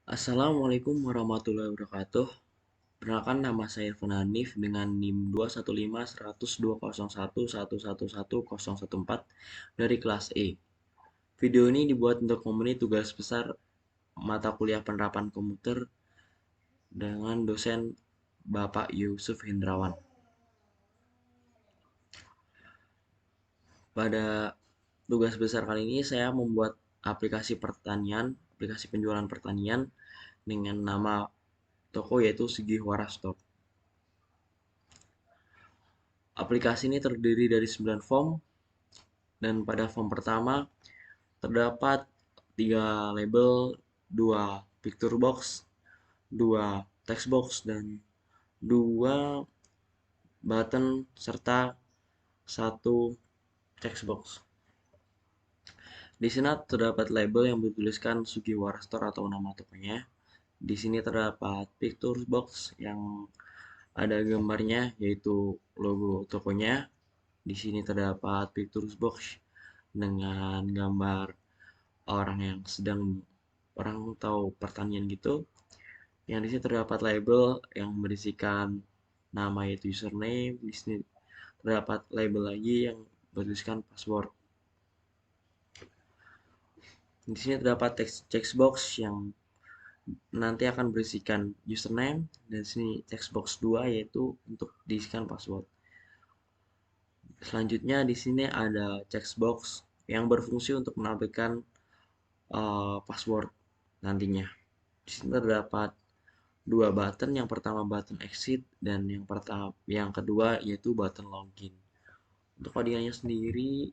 Assalamualaikum warahmatullahi wabarakatuh. Perkenalkan, nama saya Irfan Hanif dengan NIM 215.121.111.114 dari kelas E. Video ini dibuat untuk memenuhi tugas besar mata kuliah penerapan komputer dengan dosen Bapak Yusuf Hendrawan. Pada tugas besar kali ini saya membuat aplikasi penjualan pertanian dengan nama toko yaitu Sugiwara Store. Aplikasi ini terdiri dari 9 form, dan pada form pertama terdapat 3 label, 2 picture box, 2 text box, dan 2 button serta 1 text box. Di sini terdapat label yang bertuliskan Sugiwara Store atau nama tokonya. Di sini terdapat picture box yang ada gambarnya yaitu logo tokonya. Di sini terdapat picture box dengan gambar orang yang sedang orang tahu pertanian gitu. Yang di sini terdapat label yang berisikan nama yaitu username. Di sini terdapat label lagi yang bertuliskan password. Di sini terdapat text box yang nanti akan berisikan username, dan di sini text box 2 yaitu untuk diisikan password. Selanjutnya di sini ada text box yang berfungsi untuk menampilkan password nantinya. Di sini terdapat 2 button, yang pertama button exit dan yang kedua yaitu button login. Untuk codingannya sendiri,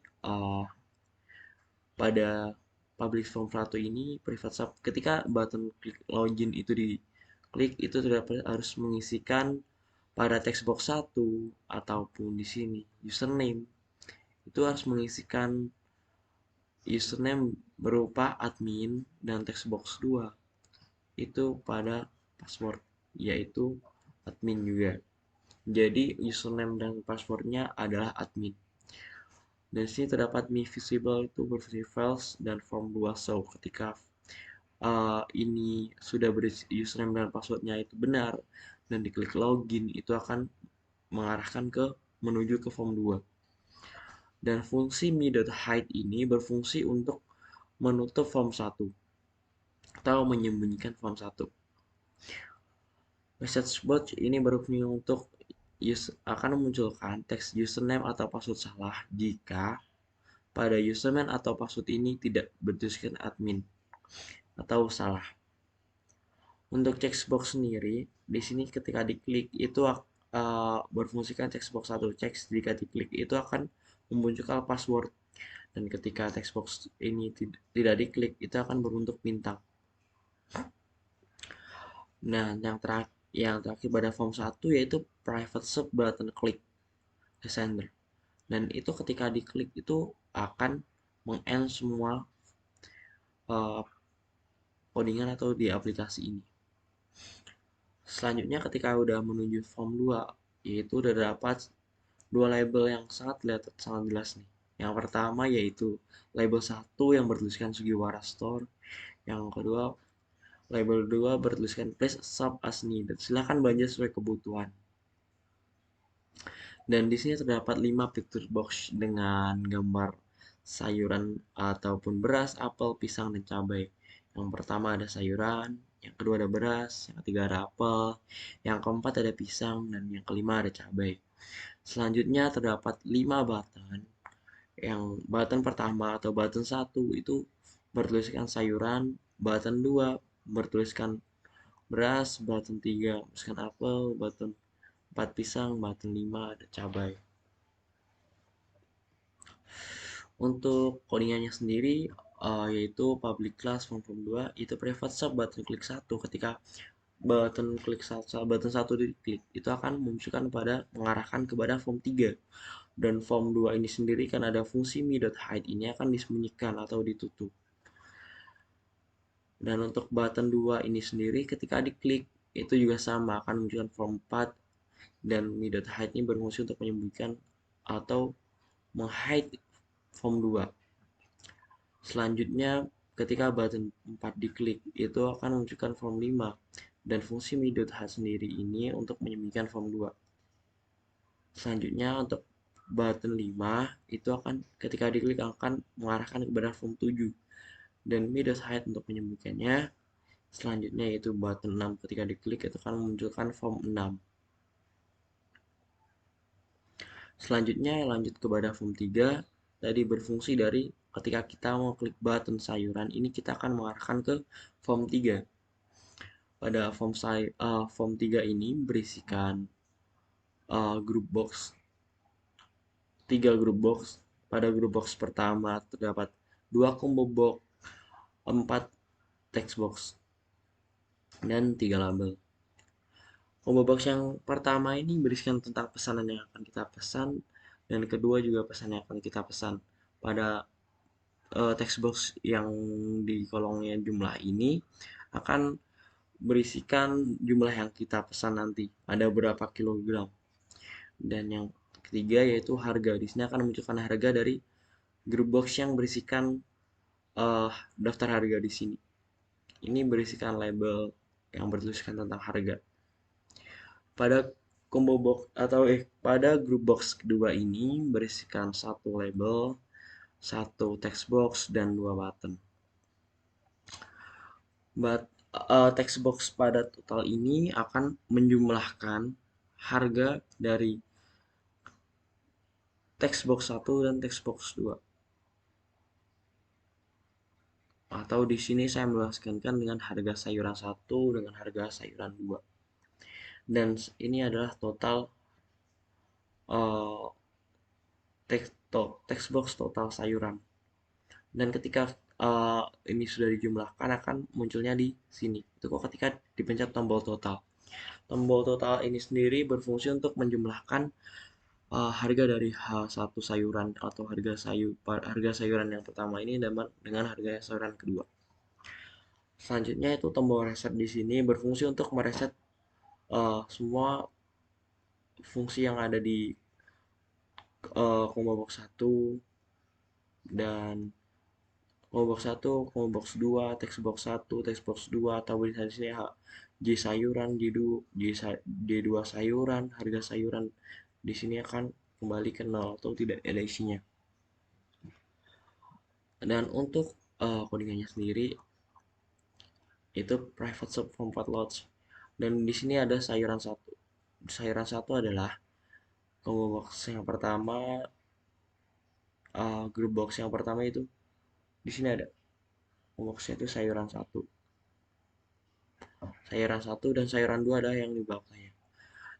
pada public form 1 ini private sub, ketika button klik login itu diklik, itu terdapat harus mengisikan pada text box 1 ataupun di sini username itu harus mengisikan username berupa admin, dan text box 2 itu pada password yaitu admin juga. Jadi username dan passwordnya adalah admin. Dan sini terdapat me visible itu berfungsi false, dan form 2 show. Ketika ini sudah berisi username dan passwordnya itu benar dan diklik login, itu akan mengarahkan ke menuju ke form 2. Dan fungsi me.hide ini berfungsi untuk menutup form 1 atau menyembunyikan form 1. Message box ini berfungsi untuk akan memunculkan teks username atau password salah jika pada username atau password ini tidak bertuliskan admin atau salah. Untuk checkbox sendiri, di sini ketika diklik itu berfungsikan checkbox 1 check, jika diklik itu akan memunculkan password, dan ketika checkbox ini tidak diklik itu akan berbentuk bintang. Nah, yang terakhir pada form 1 yaitu private sub button click the sender. Dan itu ketika diklik itu akan meng-end semua codingan atau di aplikasi ini. Selanjutnya ketika udah menuju form 2, yaitu udah dapat 2 label yang sangat jelas nih. Yang pertama yaitu label 1 yang bertuliskan Sugiwara Store. Yang kedua label 2 bertuliskan please sub as needed. Silahkan belanja sesuai kebutuhan. Dan di sini terdapat 5 picture box dengan gambar sayuran ataupun beras, apel, pisang, dan cabai. Yang pertama ada sayuran, yang kedua ada beras, yang ketiga ada apel, yang keempat ada pisang, dan yang kelima ada cabai. Selanjutnya terdapat 5 button. Yang button pertama atau button 1 itu bertuliskan sayuran, button 2 bertuliskan beras, button 3 bertuliskan apel, button 4 pisang, button 5 ada cabai. Untuk codingannya sendiri yaitu public class form 2 itu private sub button klik 1. Ketika button 1 diklik itu akan memunculkan mengarahkan kepada form 3. Dan form 2 ini sendiri kan ada fungsi me.hide ini akan disembunyikan atau ditutup. Dan untuk button 2 ini sendiri ketika diklik itu juga sama akan menunjukkan form 4, dan me.hide ini berfungsi untuk menyembunyikan atau menghide form 2. Selanjutnya ketika button 4 diklik itu akan menunjukkan form 5 dan fungsi mi.h sendiri ini untuk menyembunyikan form 2. Selanjutnya untuk button 5 itu akan ketika diklik akan mengarahkan kepada form 7 dan mi.hide untuk menyembunyikannya. Selanjutnya yaitu button 6 ketika diklik itu akan memunculkan form 6. Selanjutnya lanjut kepada form 3 tadi berfungsi dari ketika kita mau klik button sayuran ini kita akan mengarahkan ke form 3. Pada form 3 ini berisikan group box 3 group box. Pada group box pertama terdapat 2 combo box, 4 text box, dan 3 label. Combo box yang pertama ini berisikan tentang pesanan yang akan kita pesan, dan kedua juga pesan yang akan kita pesan. Pada text box yang di kolomnya jumlah ini akan berisikan jumlah yang kita pesan nanti, ada berapa kilogram. Dan yang ketiga yaitu harga. Di sini akan menunjukkan harga dari group box yang berisikan daftar harga di sini. Ini berisikan label yang bertuliskan tentang harga. Pada combo box atau pada group box kedua ini berisikan satu label, satu text box, dan 2 button. Text box pada total ini akan menjumlahkan harga dari text box 1 dan text box 2. Atau di sini saya menjelaskan dengan harga sayuran 1 dengan harga sayuran 2. Dan ini adalah total uh, text box total sayuran. Dan ketika ini sudah dijumlahkan akan munculnya di sini. Itu kok ketika dipencet tombol total. Tombol total ini sendiri berfungsi untuk menjumlahkan harga dari H1 sayuran atau harga sayuran yang pertama ini dengan harga sayuran kedua. Selanjutnya itu tombol reset di sini berfungsi untuk mereset semua fungsi yang ada di combo box 1 dan combo box 1, combo box 2, text box 1, text box 2, atau di sini J sayuran, J2 sayuran, harga sayuran di sini akan kembali ke 0 atau tidak ada isinya. Dan untuk codingannya sendiri itu private subform loads. Dan di sini ada sayuran 1. Sayuran 1 adalah combo box yang pertama, group box yang pertama itu di sini ada combo boxnya itu sayuran 1. Sayuran 1 dan sayuran 2 ada yang di belakangnya.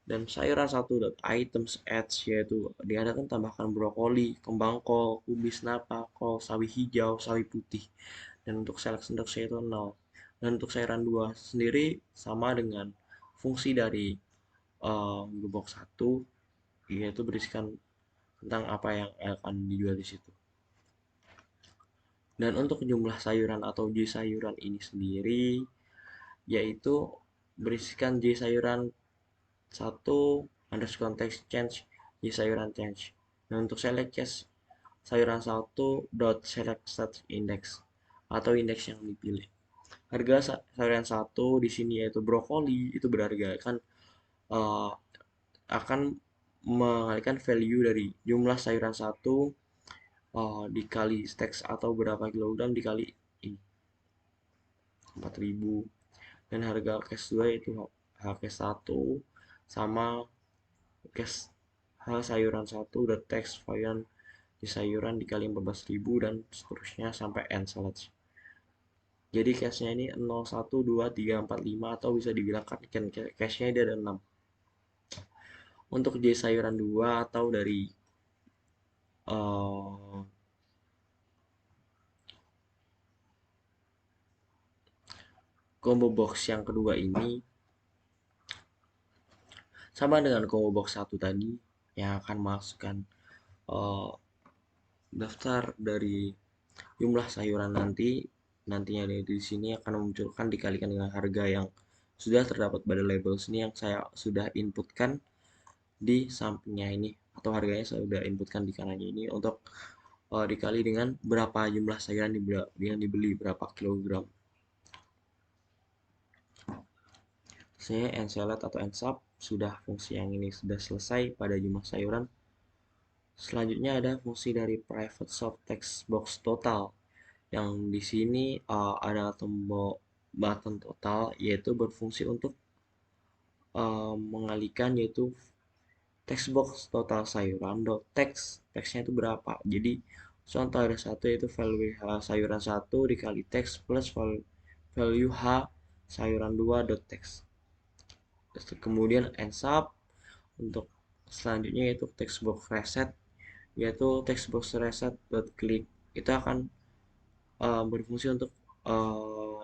Dan sayuran 1 items ads yaitu diadakan tambahkan brokoli, kembang kol, kubis napa, kol, sawi hijau, sawi putih. Dan untuk selection box itu 0. Dan untuk sayuran 2 sendiri sama dengan fungsi dari group box 1 yaitu berisikan tentang apa yang akan dijual di situ. Dan untuk jumlah sayuran atau J sayuran ini sendiri yaitu berisikan J sayuran 1 underscore text change J sayuran change. Dan untuk select case sayuran 1 dot select stats index atau indeks yang dipilih. Harga sayuran 1 di sini yaitu brokoli itu berharga kan akan mengalihkan value dari jumlah sayuran 1 dikali stacks atau berapa kilogram dikali ini 4000. Dan harga cash 2 itu cash 1 sama cash sayuran 1 udah tax varian di sayuran dikali 14.000 dan seterusnya sampai end select. Jadi cashnya ini 0, 1, 2, 3, 4, 5 atau bisa dibilangkan cashnya dia ada 6. Untuk J sayuran 2 atau dari combo box yang kedua ini sama dengan combo box 1 tadi yang akan masukkan daftar dari jumlah sayuran nantinya di sini akan memunculkan dikalikan dengan harga yang sudah terdapat pada label sini yang saya sudah inputkan di sampingnya ini atau harganya saya sudah inputkan di kanannya ini untuk dikali dengan berapa jumlah sayuran yang dibeli, berapa kilogram. Saya ensalad atau ensap sudah fungsi yang ini sudah selesai pada jumlah sayuran. Selanjutnya ada fungsi dari private soft text box total, yang di sini ada tombol button total, yaitu berfungsi untuk mengalihkan yaitu text box total sayuran dot text, teksnya itu berapa. Jadi contoh ada satu yaitu value sayuran 1 dikali text plus value H sayuran 2 dot text. Kemudian ensap untuk selanjutnya yaitu text box reset, yaitu text box reset dot click itu akan berfungsi untuk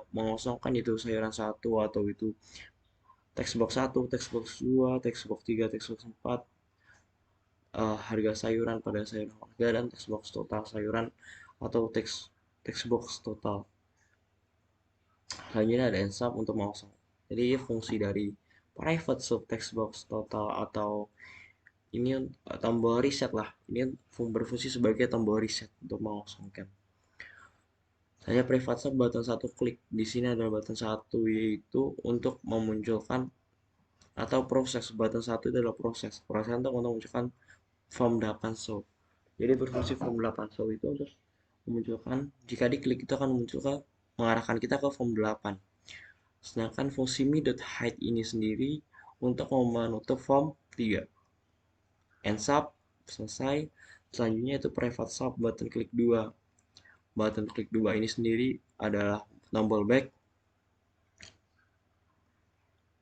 mengosongkan itu sayuran 1 atau itu text box 1, text box 2, text box 3, text box 4, harga sayuran pada sayuran harga, dan text box total sayuran atau text box total. Selanjutnya ada ensap untuk mengosong. Jadi fungsi dari private subtext box total atau ini tombol reset lah. Ini berfungsi sebagai tombol reset untuk mengosongkan. Saya private sub button satu klik. Di sini ada button satu yaitu untuk memunculkan atau proses. Button satu itu adalah proses. Proses untuk memunculkan form 8 show. Jadi berfungsi form 8 show itu untuk memunculkan, jika diklik itu akan munculkan mengarahkan kita ke form 8. Sedangkan fungsi me.hide ini sendiri untuk menutup form 3. Ensub selesai. Selanjutnya itu private sub button klik 2. Button klik 2 ini sendiri adalah tombol back.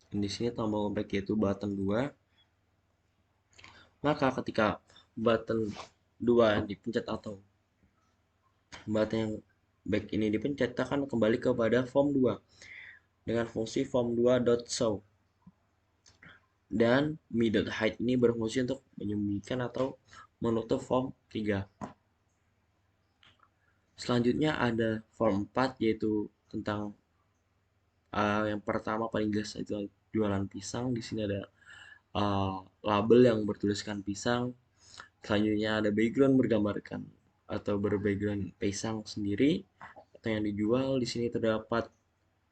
Di sini tombol back yaitu button 2. Maka ketika button 2 dipencet atau button yang back ini dipencet, kita akan kembali kepada form 2 dengan fungsi form 2.show. Dan me.hide ini berfungsi untuk menyembunyikan atau menutup form 3. Selanjutnya ada form 4 yaitu tentang yang pertama paling jelas itu jualan pisang. Di sini ada label yang bertuliskan pisang. Selanjutnya ada background bergambarkan atau berbackground pisang sendiri atau yang dijual. Di sini terdapat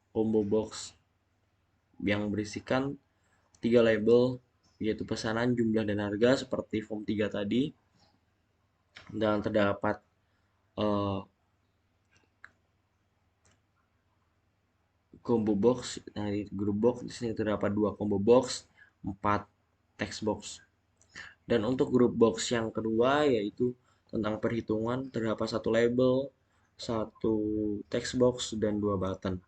combo box yang berisikan 3 label yaitu pesanan, jumlah, dan harga seperti form 3 tadi. Dan terdapat combo box dari grup box. Di sini terdapat 2 combo box, 4 text box. Dan untuk grup box yang kedua yaitu tentang perhitungan, terdapat 1 label, 1 text box, dan 2 button.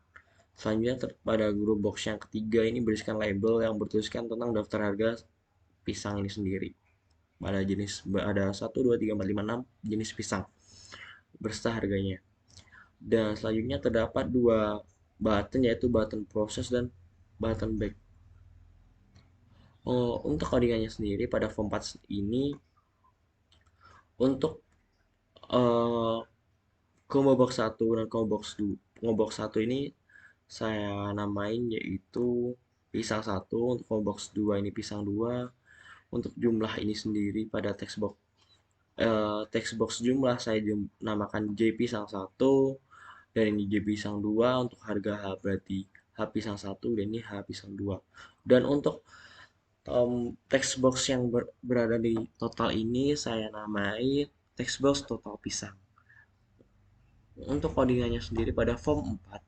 Selanjutnya pada grup box yang ketiga ini berisikan label yang bertuliskan tentang daftar harga pisang ini sendiri. Ada 1, 2, 3, 4, 5, 6 jenis pisang berserta harganya. Dan selanjutnya terdapat 2 button yaitu button proses dan button back. Untuk codingannya sendiri pada form 4 ini untuk combo box 1 dan combo box 1 ini saya namain yaitu pisang 1, untuk combo box 2 ini pisang 2. Untuk jumlah ini sendiri pada text box jumlah saya namakan J pisang 1, dan ini J pisang 2. Untuk harga H berarti H pisang 1 dan ini H pisang 2. Dan untuk text box yang berada di total ini saya namai text box total pisang. Untuk codingannya sendiri pada form 4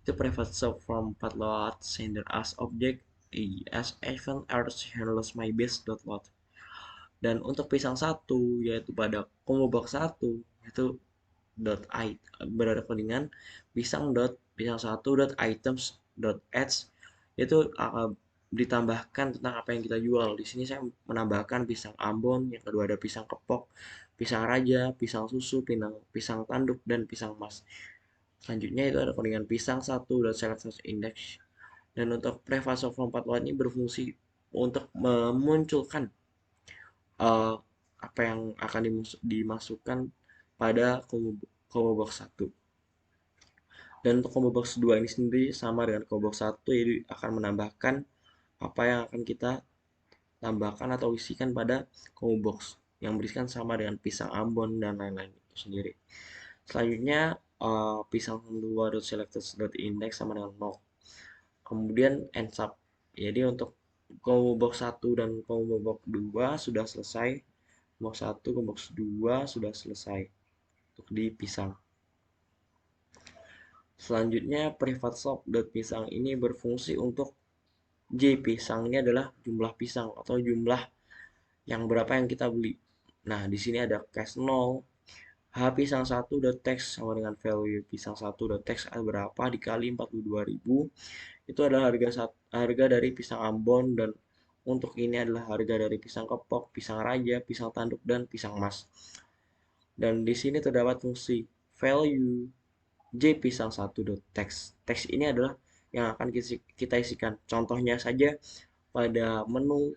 itu private sub form 4 load sender as object as event arts handles my base dot load. Dan untuk pisang 1 yaitu pada combo box 1 itu berada codingan pisang 1 items edge, itu ditambahkan tentang apa yang kita jual. Di sini saya menambahkan pisang Ambon, yang kedua ada pisang kepok, pisang raja, pisang susu, pisang tanduk, dan pisang mas. Selanjutnya itu ada codingan pisang 1.select index. Dan untuk private of 4 lot ini berfungsi untuk memunculkan apa yang akan dimasukkan pada combo box 1. Dan untuk combo box 2 ini sendiri sama dengan combo box 1, jadi akan menambahkan apa yang akan kita tambahkan atau isikan pada combo box yang berisikan sama dengan pisang Ambon dan lain-lain. sendiri. Selanjutnya pisang2.selected.index sama dengan 0. Kemudian end sub. Jadi untuk combo box 1 dan combo box 2 sudah selesai. Box 1 ke box 2 sudah selesai untuk di pisang. Selanjutnya private shop.pisang ini berfungsi untuk J pisang ini adalah jumlah pisang atau jumlah yang berapa yang kita beli. Nah, di sini ada cash 0, H pisang 1 text sama dengan value pisang 1 text berapa dikali 42.000. Itu adalah harga dari pisang Ambon, dan untuk ini adalah harga dari pisang kepok, pisang raja, pisang tanduk, dan pisang mas. Dan di sini terdapat fungsi value J pisang 1 text. Text ini adalah yang akan kita isikan. Contohnya saja pada menu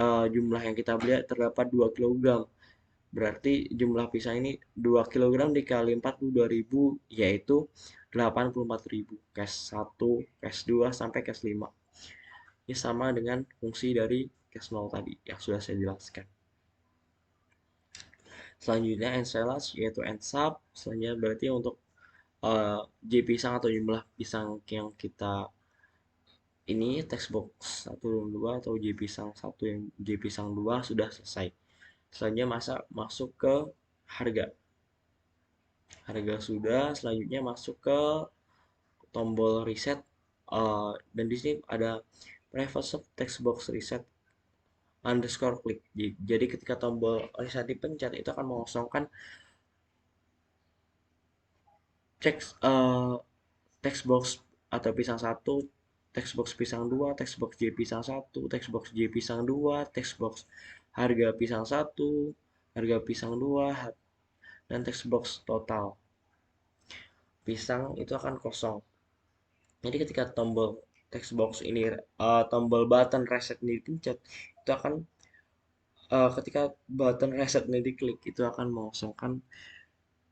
jumlah yang kita beli terdapat 2 kg. Berarti jumlah pisang ini 2 kg dikali 42.000 yaitu 84.000. Cash 1, cash 2 sampai cash 5. Ini sama dengan fungsi dari cash 0 tadi yang sudah saya jelaskan. Selanjutnya ensilage yaitu end sub. Selanjutnya berarti untuk J pisang atau jumlah pisang yang kita ini text box 1 dan 2 atau J pisang 1 yang J pisang 2 sudah selesai. Selanjutnya masuk ke harga. Harga sudah, selanjutnya masuk ke tombol reset. Dan di sini ada private text box reset underscore click. Jadi ketika tombol reset dipencet itu akan mengosongkan text box atau pisang 1, text box pisang 2, text box J pisang 1, text box J pisang 2, text box harga pisang 1, harga pisang 2, dan text box total pisang itu akan kosong. Jadi ketika tombol text box ini tombol button reset ini dipencet, itu akan ketika button reset ini diklik itu akan mengosongkan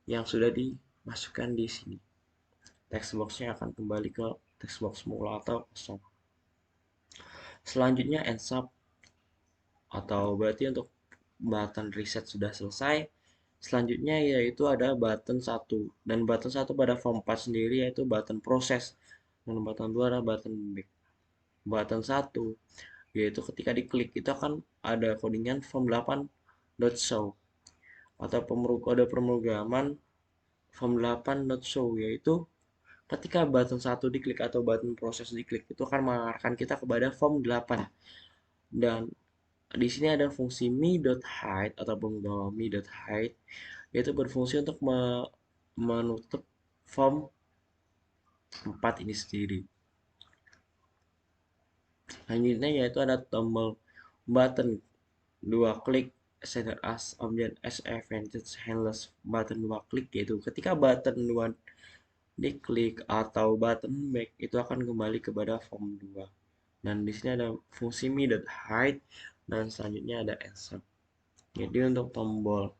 yang sudah dimasukkan di sini. Text boxnya akan kembali ke text box mula atau kosong. Selanjutnya end sub, atau berarti untuk button reset sudah selesai. Selanjutnya yaitu ada button 1, dan button 1 pada form 4 sendiri yaitu button proses, dan button 2 adalah button back. Button 1 yaitu ketika diklik itu akan ada codingan form8.show atau kode pemrograman form8.show, yaitu ketika button 1 diklik atau button proses diklik itu akan mengarahkan kita kepada form 8. Dan di sini ada fungsi me.hide atau penggawa me.hide, yaitu berfungsi untuk menutup form 4 ini sendiri. Selanjutnya yaitu ada tombol button 2 klik center as object as advantage handles button 2 klik, yaitu ketika button 2 diklik atau button back itu akan kembali kepada form 2. Dan di sini ada fungsi me.hide, dan selanjutnya ada insert. Jadi untuk tombol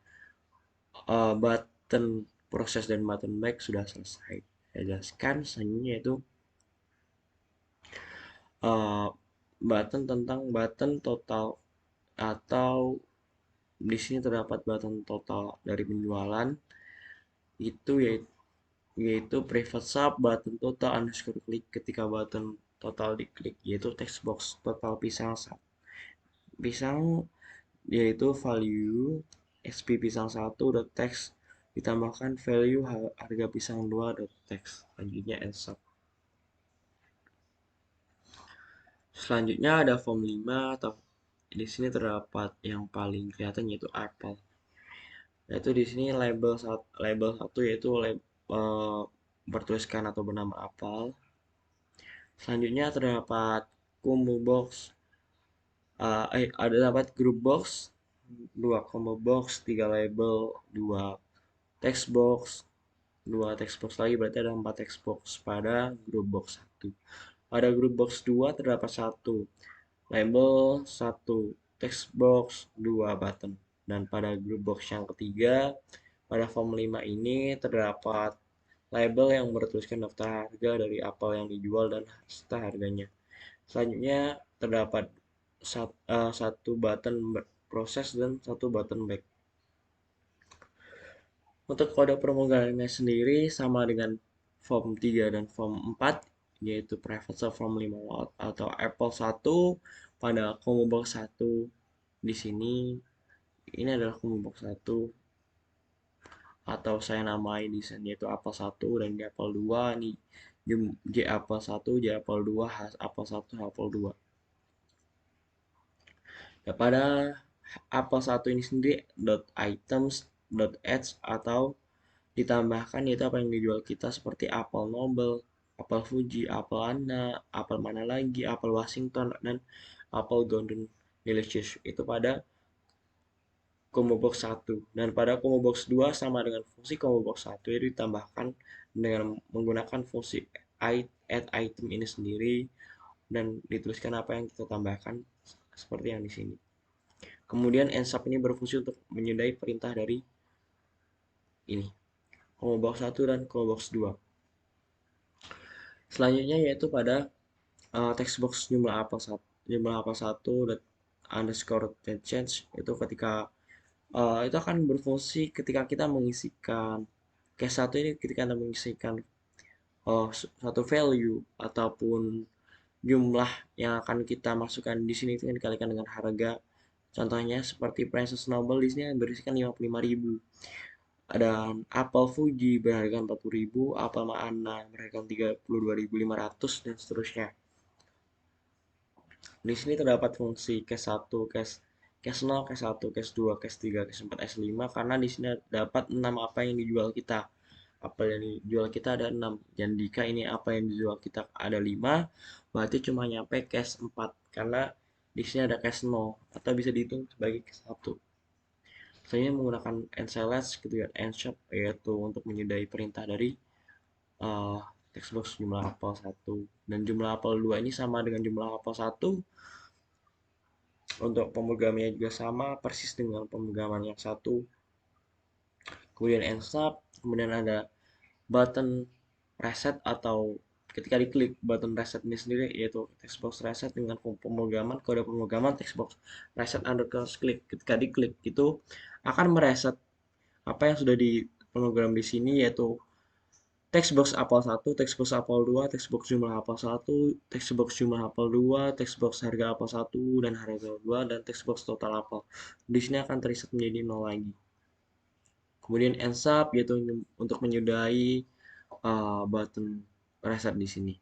button proses dan button back sudah selesai saya jelaskan. Selanjutnya yaitu button tentang button total, atau di sini terdapat button total dari penjualan itu yaitu private sub button total underscore klik ketika button total diklik, yaitu text box total pisang yaitu value SP pisang 1 text ditambahkan value harga pisang 2 text. Selanjutnya end sub. Selanjutnya ada form 5, atau di sini terdapat yang paling kelihatan yaitu apple. Yaitu di sini label satu yaitu bertuliskan atau bernama apple. Selanjutnya terdapat combo box, ada dapat group box, 2 combo box, 3 label, 2 text box, 2 text box lagi, berarti ada 4 text box pada group box 1. Pada group box 2 terdapat 1 label, 1 text box, 2 button. Dan pada group box yang ketiga pada form 5 ini terdapat label yang bertuliskan daftar harga dari apel yang dijual dan serta harganya. Selanjutnya terdapat satu button proses dan satu button back. Untuk kode pemrogramannya sendiri sama dengan form 3 dan form 4, yaitu private subform 5 watt atau Apple 1 pada combo box 1 di sini. Ini adalah combo box 1 atau saya namai di sini yaitu Apple 1 dan di Apple 2 ini J Apple 1, J Apple 2, H Apple 1, H Apple 2. Ya, pada Apple 1 ini sendiri .items, .edge atau ditambahkan yaitu apa yang dijual kita seperti Apple Nobel, Apple Fuji, Apple Anna, Apple mana lagi, Apple Washington, dan Apple Golden Delicious. Itu pada combo box 1. Dan pada combo box 2 sama dengan fungsi combo box 1 itu ditambahkan dengan menggunakan fungsi add item ini sendiri dan dituliskan apa yang kita tambahkan seperti yang di sini. Kemudian ensub ini berfungsi untuk menyudahi perintah dari ini, combo box 1 dan combo box 2. Selanjutnya yaitu pada text box jumlah apel 1 dan underscore change itu ketika itu akan berfungsi ketika kita mengisikan case 1 ini ketika Anda mengisikan satu value ataupun jumlah yang akan kita masukkan di sini itu kan dikalikan dengan harga. Contohnya seperti Princess Noble di sini berisikan 55.000. Ada apel Fuji berharga 40.000, apel Maana berharga 32.500 dan seterusnya. Di sini terdapat fungsi case 1, case 0, case 1, case 2, case 3, case 4, case 5 karena di sini dapat 6 apa yang dijual kita. Apa yang dijual kita ada 6. Dan jika ini apa yang dijual kita ada 5, berarti cuma nyampe case 4 karena di sini ada case 0 atau bisa dihitung sebagai case 1. Saya menggunakan ncls gitu ya, nshop yaitu untuk menyudahi perintah dari textbox jumlah apel 1 dan jumlah apel 2 ini sama dengan jumlah apel 1. Untuk pemrogramannya juga sama persis dengan pemrograman yang satu. Kemudian ensub, kemudian ada button reset atau ketika diklik button reset ini sendiri yaitu textbox reset dengan pemrograman kode pemrograman textbox reset underscore click. Ketika diklik itu akan mereset apa yang sudah diprogram di sini yaitu textbox apel 1, textbox apel 2, textbox jumlah apel 1, textbox jumlah apel 2, textbox harga apel 1 dan harga 2 dan textbox total apel. Di sini akan reset menjadi 0 lagi. Kemudian ensub yaitu untuk menyudahi button reset di sini.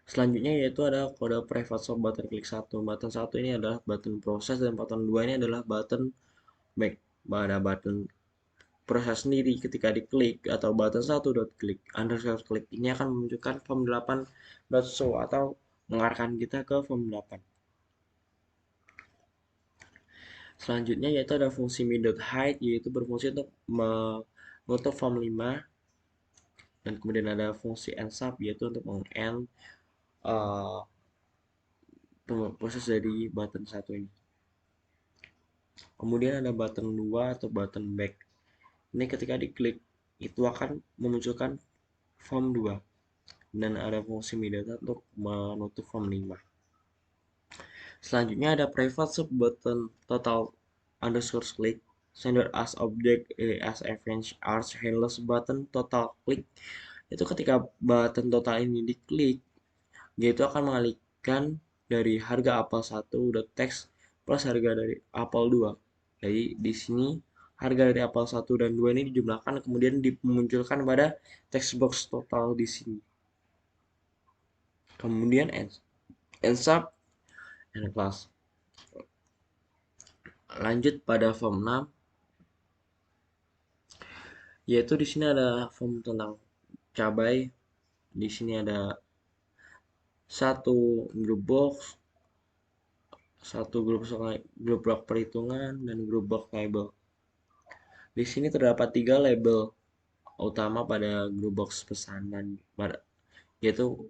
Selanjutnya yaitu ada kode private shop button klik 1. Button 1 ini adalah button proses dan button 2 ini adalah button back. Pada button proses sendiri ketika diklik atau button 1 klik underscore klik ini akan menunjukkan form 8.show atau mengarahkan kita ke form 8. Selanjutnya yaitu ada fungsi me.hide yaitu berfungsi untuk menutup form 5 dan kemudian ada fungsi ensub yaitu untuk meng-end proses dari button 1 ini. Kemudian ada button 2 atau button back. Ini ketika diklik itu akan memunculkan form 2 dan ada fungsi metadata untuk menutup form 5. Selanjutnya ada private sub button total underscore click sender as object as event as handless button total click. Itu ketika button total ini diklik dia itu akan mengalihkan dari harga apel 1 udah teks plus harga dari apel 2. Jadi di sini harga dari apel 1 dan 2 ini dijumlahkan kemudian dimunculkan pada text box total di sini. Kemudian ensub and class. Lanjut pada form 6 yaitu di sini ada form tentang cabai. Di sini ada satu grup box, satu grup blok perhitungan dan grup box label. Di sini terdapat 3 label utama pada grup box pesanan, yaitu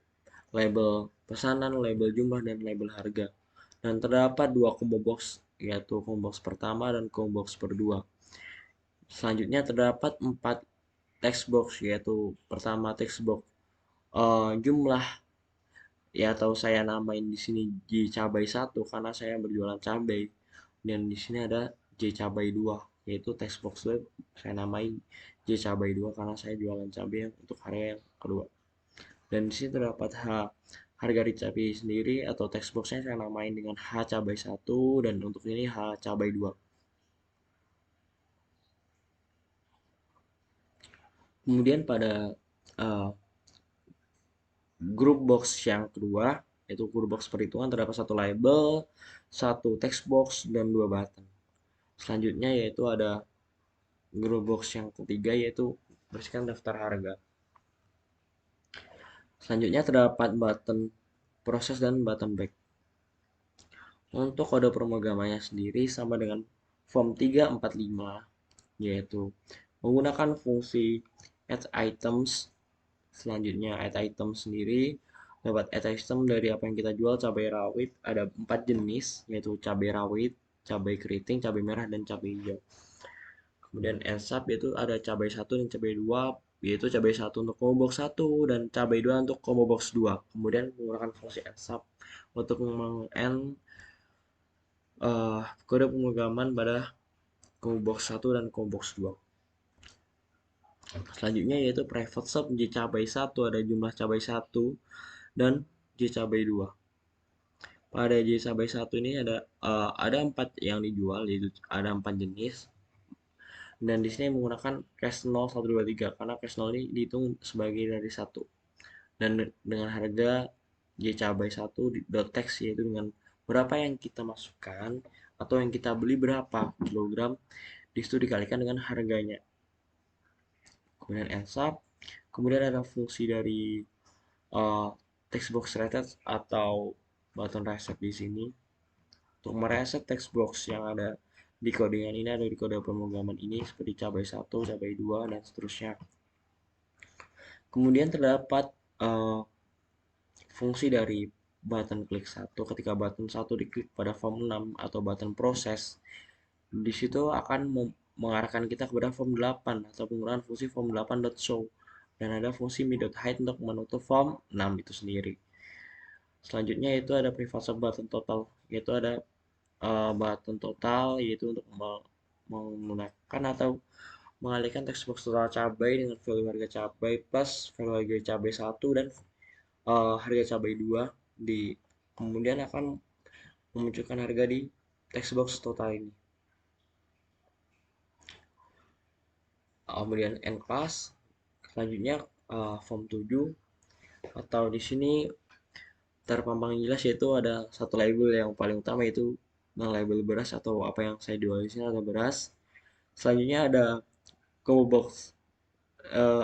label pesanan, label jumlah, dan label harga. Dan terdapat 2 combo box, yaitu combo box pertama dan combo box kedua. Selanjutnya terdapat 4 text box, yaitu pertama text box jumlah ya atau saya namain di sini J cabai 1 karena saya berjualan cabai dan di sini ada J cabai 2 yaitu text box web saya namai J cabai 2 karena saya jualan cabai untuk harga yang kedua. Dan di sini terdapat harga di cabai sendiri atau text boxnya saya namain dengan H cabai 1 dan untuk ini H cabai 2. Kemudian pada uh, grup box yang kedua, yaitu grup box perhitungan, terdapat satu label, satu text box, dan dua button. Selanjutnya yaitu ada grup box yang ketiga, yaitu bersihkan daftar harga. Selanjutnya terdapat button proses dan button back. Untuk kode pemrogramannya sendiri sama dengan form 345, yaitu menggunakan fungsi add items. Selanjutnya add item sendiri dapat add item dari apa yang kita jual. Cabai rawit ada 4 jenis, yaitu cabai rawit, cabai keriting, cabai merah, dan cabai hijau. Kemudian ensap yaitu ada cabai 1 dan cabai 2, yaitu cabai 1 untuk combo box 1 dan cabai 2 untuk combo box 2. Kemudian menggunakan fungsi ensap untuk kode pemrograman pada combo box 1 dan combo box 2. Selanjutnya yaitu private sub J cabai 1 ada jumlah cabai 1 dan J cabai 2. Pada J cabai 1 ini ada 4 yang dijual, yaitu ada 4 jenis. Dan di sini menggunakan cash 0 1 2 3 karena cash 0 ini dihitung sebagai dari 1. Dan dengan harga J cabai 1 .text yaitu dengan berapa yang kita masukkan atau yang kita beli berapa kilogram, disitu dikalikan dengan harganya. Kemudian ensap, kemudian ada fungsi dari text box reset atau button reset di sini. Untuk mereset text box yang ada di codingan ini ada di kode pemrograman ini seperti cabai 1, cabai 2, dan seterusnya. Kemudian terdapat fungsi dari button klik 1. Ketika button 1 diklik pada form 6 atau button proses, di situ akan mengarahkan kita kepada form 8 atau penggunaan fungsi form 8.show dan ada fungsi me.hide untuk menutup form 6 itu sendiri. Selanjutnya itu ada private sub button total, yaitu ada button total yaitu untuk menggunakan atau mengalihkan text box total cabai dengan value harga cabai plus value harga cabai 1 dan harga cabai 2 kemudian akan memunculkan harga di text box total ini. Kemudian end class, selanjutnya form 7 atau di sini terpampang jelas yaitu ada satu label yang paling utama yaitu label beras atau apa yang saya jual di sini ada beras. Selanjutnya ada combo box,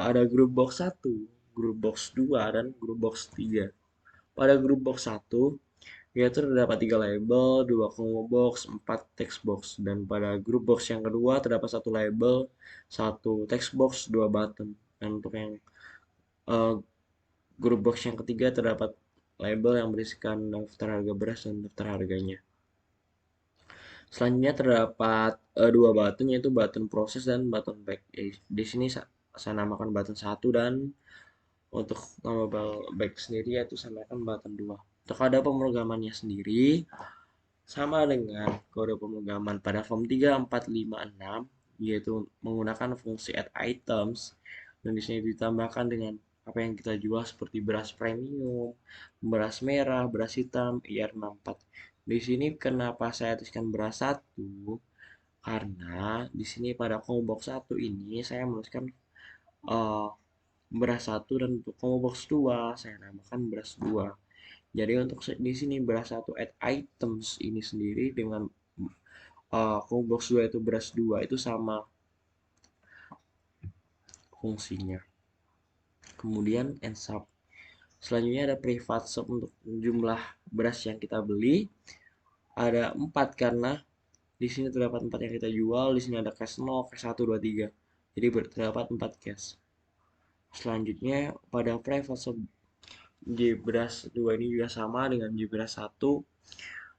ada grup box 1, grup box 2, dan grup box 3. Pada grup box 1 yaitu terdapat 3 label, 2 combo box, 4 text box. Dan pada grup box yang kedua terdapat 1 label, 1 text box, 2 button. Dan untuk yang grup box yang ketiga terdapat label yang berisikan daftar harga beras dan daftar harganya. Selanjutnya terdapat 2 button yaitu button proses dan button back. Di sini saya namakan button 1 dan untuk tombol back sendiri yaitu saya namakan button 2. Untuk kode pemrogramannya sendiri sama dengan kode pemrograman pada form 3, 4, 5, 6 yaitu menggunakan fungsi add items dan di sini ditambahkan dengan apa yang kita jual seperti beras premium, beras merah, beras hitam, IR64. Di sini kenapa saya tuliskan beras 1? Karena di sini pada combo box 1 ini saya menuliskan beras 1 dan untuk combo box 2 saya namakan beras 2. Jadi untuk di sini beras 1 add items ini sendiri dengan combo box 2 itu beras 2 itu sama fungsinya. Kemudian ensap. Selanjutnya ada private sub untuk jumlah beras yang kita beli. Ada 4 karena di sini terdapat 4 yang kita jual, di sini ada cash 0, cash 1, 2, 3. Jadi terdapat 4 cash. Selanjutnya pada private sub J beras 2 ini juga sama dengan J beras 1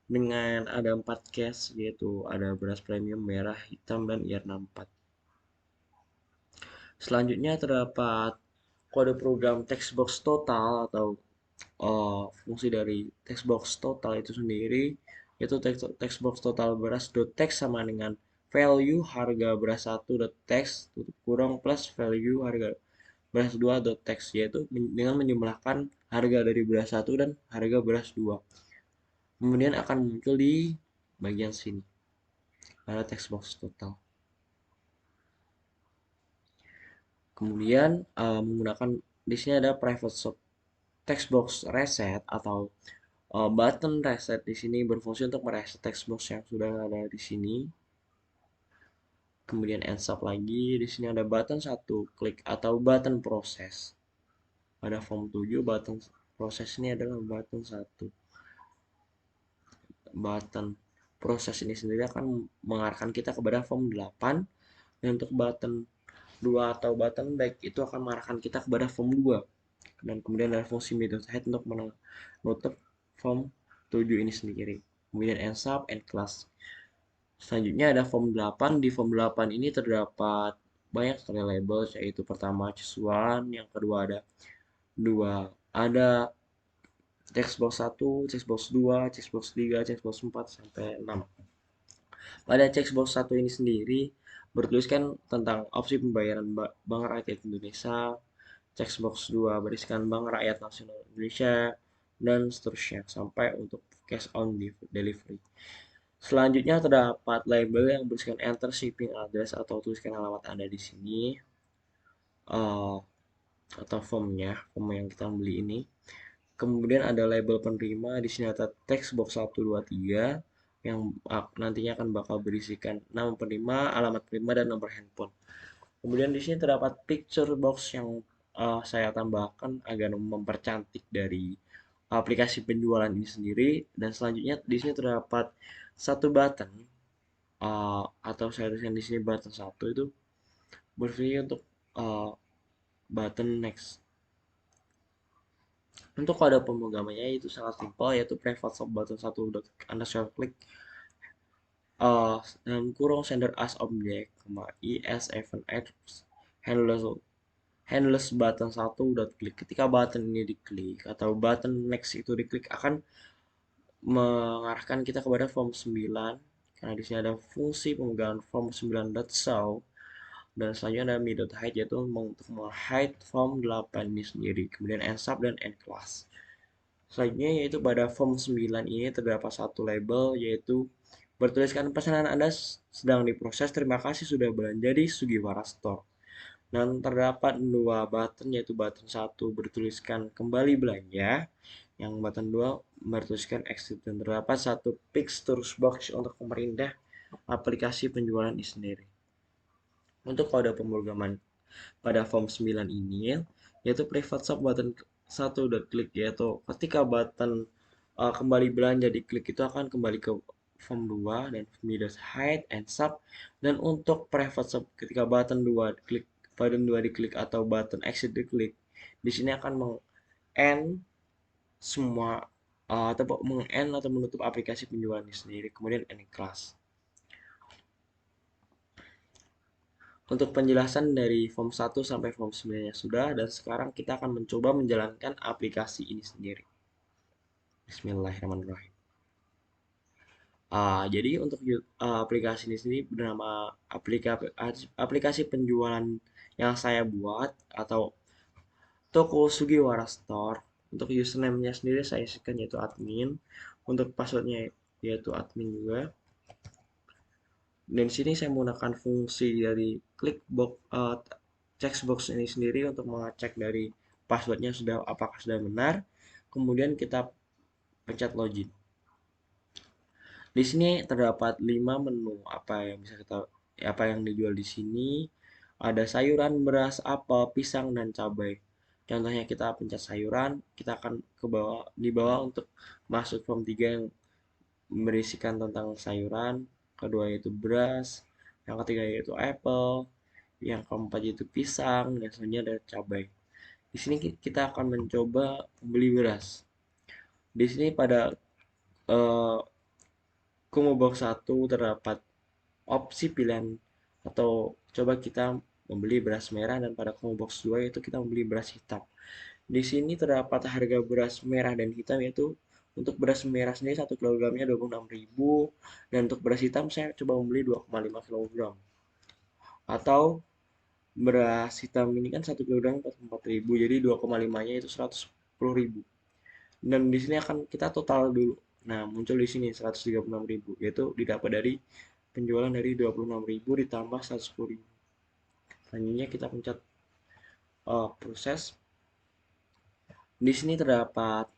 dengan ada 4 cash yaitu ada beras premium, merah, hitam, dan IR64. Selanjutnya terdapat kode program text box total atau fungsi dari text box total itu sendiri yaitu text box total beras .text sama dengan value harga beras 1 dot text tutup kurung plus value harga beras 2 dot text, yaitu dengan menjumlahkan harga dari beras 1 dan harga beras 2. Kemudian akan muncul di bagian sini pada text box total. Kemudian menggunakan di sini ada private sub text box reset atau button reset di sini berfungsi untuk mereset text box yang sudah ada di sini. Kemudian ensub lagi, di sini ada button 1 klik atau button proses. Pada form 7 button proses ini adalah button 1. Button proses ini sendiri akan mengarahkan kita kepada form 8, dan untuk button 2 atau button back itu akan mengarahkan kita kepada form 2. Dan kemudian ada fungsi method_head untuk menutup form 7 ini sendiri. Kemudian ensub and class. Selanjutnya ada form 8. Di form 8 ini terdapat banyak sekali label, yaitu pertama choose1, yang kedua ada 2, ada textbox 1, textbox 2, textbox 3, textbox 4 sampai 6. Pada textbox 1 ini sendiri bertuliskan tentang opsi pembayaran Bank Rakyat Indonesia. Textbox 2 berisikan Bank Rakyat Nasional Indonesia, dan seterusnya sampai untuk cash on delivery. Selanjutnya terdapat label yang berisikan enter shipping address atau tuliskan alamat Anda di sini, atau form yang kita beli ini. Kemudian ada label penerima, di sini ada textbox 1 2 3 yang nantinya akan bakal berisikan nama penerima, alamat penerima, dan nomor handphone. Kemudian di sini terdapat picture box yang saya tambahkan agar mempercantik dari aplikasi penjualan ini sendiri. Dan selanjutnya di sini terdapat satu button, atau saya tuliskan di sini button 1 itu berfungsi untuk button next. Untuk kode pemrogramannya itu sangat simpel, yaitu private sub button 1 underscore click dalam kurung sender as object, is7x handles button 1 dot click. Ketika button ini diklik atau button next itu diklik akan mengarahkan kita kepada form 9, karena di sini ada fungsi pemegangan form 9 dot show, dan selanjutnya ada me.hide, yaitu untuk menghide form 8 ini sendiri. Kemudian ensub dan end class. Selanjutnya yaitu pada form 9 ini terdapat satu label, yaitu bertuliskan pesanan Anda sedang diproses, terima kasih sudah belanja di Sugiwara Store. Dan terdapat dua button, yaitu button 1 bertuliskan kembali belanja, yang button 2 bertuliskan exit, dan terdapat satu pictures box untuk memperindah aplikasi penjualan ini sendiri. Untuk kode pemrograman pada form 9 ini yaitu private sub button 1 klik, yaitu ketika button kembali belanja diklik itu akan kembali ke form 2 dan me.hide and sub. Dan untuk private sub ketika button 2 diklik atau button exit diklik, di sini akan meng-end semua atau meng-end atau menutup aplikasi penjualan ini sendiri. Kemudian end class. Untuk penjelasan dari form 1 sampai form 9 sudah, dan sekarang kita akan mencoba menjalankan aplikasi ini sendiri. Bismillahirrahmanirrahim. Jadi untuk aplikasi ini sendiri bernama aplikasi penjualan yang saya buat atau toko Sugiwara Store. Untuk username-nya sendiri saya isikan yaitu admin. Untuk passwordnya yaitu admin juga. Dan sini saya menggunakan fungsi dari clickbox textbox ini sendiri untuk mengecek dari passwordnya apakah sudah benar. Kemudian kita pencet login. Di sini terdapat 5 menu apa yang dijual di sini. Ada sayuran, beras, apel, pisang, dan cabai. Contohnya kita pencet sayuran, kita akan di bawah untuk masuk form 3 yang berisikan tentang sayuran. Kedua yaitu beras, yang ketiga yaitu apel, yang keempat yaitu pisang, dan selanjutnya ada cabai. Di sini kita akan mencoba membeli beras. Di sini pada combo box 1 terdapat opsi pilihan atau coba kita membeli beras merah, dan pada combo box 2 yaitu kita membeli beras hitam. Di sini terdapat harga beras merah dan hitam yaitu Untuk beras merah sendiri 1 kilogramnya 26.000, dan untuk beras hitam saya coba membeli 2,5 kilogram. Atau beras hitam ini kan 1 kilogram 44.000, jadi 2,5-nya itu 110.000. Dan di sini akan kita total dulu. Nah, muncul di sini 136.000, yaitu didapat dari penjualan dari 26.000 ditambah 110.000. Selanjutnya kita pencet proses. Di sini terdapat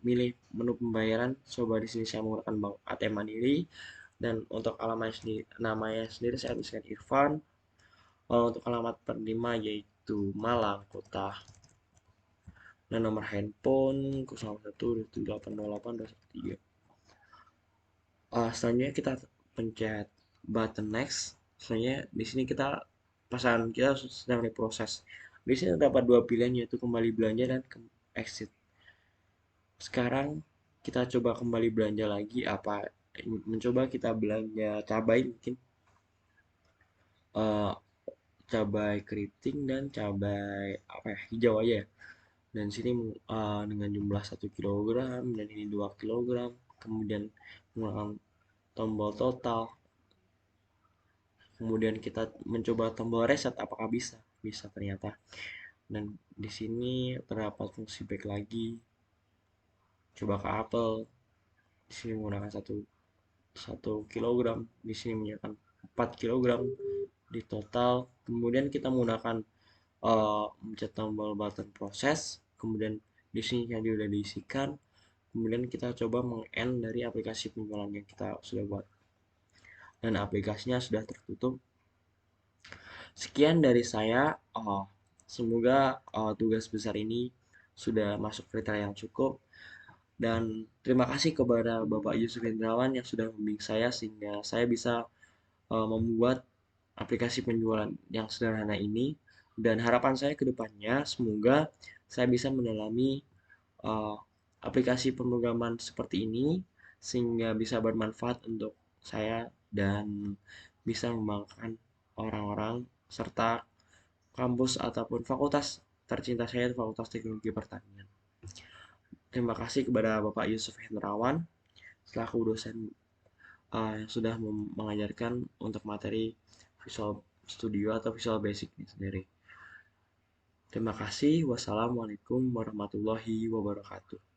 milih menu pembayaran. Coba di sini saya menggunakan bank ATM Mandiri, dan untuk alamat sendiri, namanya sendiri saya tuliskan Irfan. Untuk alamat penerima yaitu Malang Kota, dan nomor handphone 0117808213. Selanjutnya kita pencet button next. Selanjutnya di sini kita pesan kita sedang diproses. Di sini terdapat dua pilihan, yaitu kembali belanja dan exit. Sekarang kita coba kembali belanja lagi, mencoba kita belanja cabai, mungkin eh, cabai keriting dan cabai apa ya, hijau aja ya. Dan sini dengan jumlah 1 kilogram, dan ini 2 kilogram, kemudian menggunakan tombol total, kemudian kita mencoba tombol reset, apakah bisa ternyata. Dan di sini terdapat fungsi back lagi, coba ke apel. Di sini menggunakan 1 kilogram, di sini menggunakan 4 kilogram di total. Kemudian kita menggunakan mencet tombol button proses, kemudian di sini yang sudah diisikan, kemudian kita coba meng-end dari aplikasi penjualan yang kita sudah buat, dan aplikasinya sudah tertutup. Sekian dari saya. Semoga tugas besar ini sudah masuk kriteria yang cukup, dan terima kasih kepada Bapak Yusuf Hendrawan yang sudah membimbing saya sehingga saya bisa membuat aplikasi penjualan yang sederhana ini. Dan harapan saya ke depannya, semoga saya bisa mendalami uh, aplikasi pemrograman seperti ini sehingga bisa bermanfaat untuk saya dan bisa mengembangkan orang-orang serta kampus ataupun fakultas tercinta saya, Fakultas Teknologi Pertanian. Terima kasih kepada Bapak Yusuf Hendrawan selaku dosen yang sudah mengajarkan untuk materi Visual Studio atau Visual Basic ini sendiri. Terima kasih. Wassalamualaikum warahmatullahi wabarakatuh.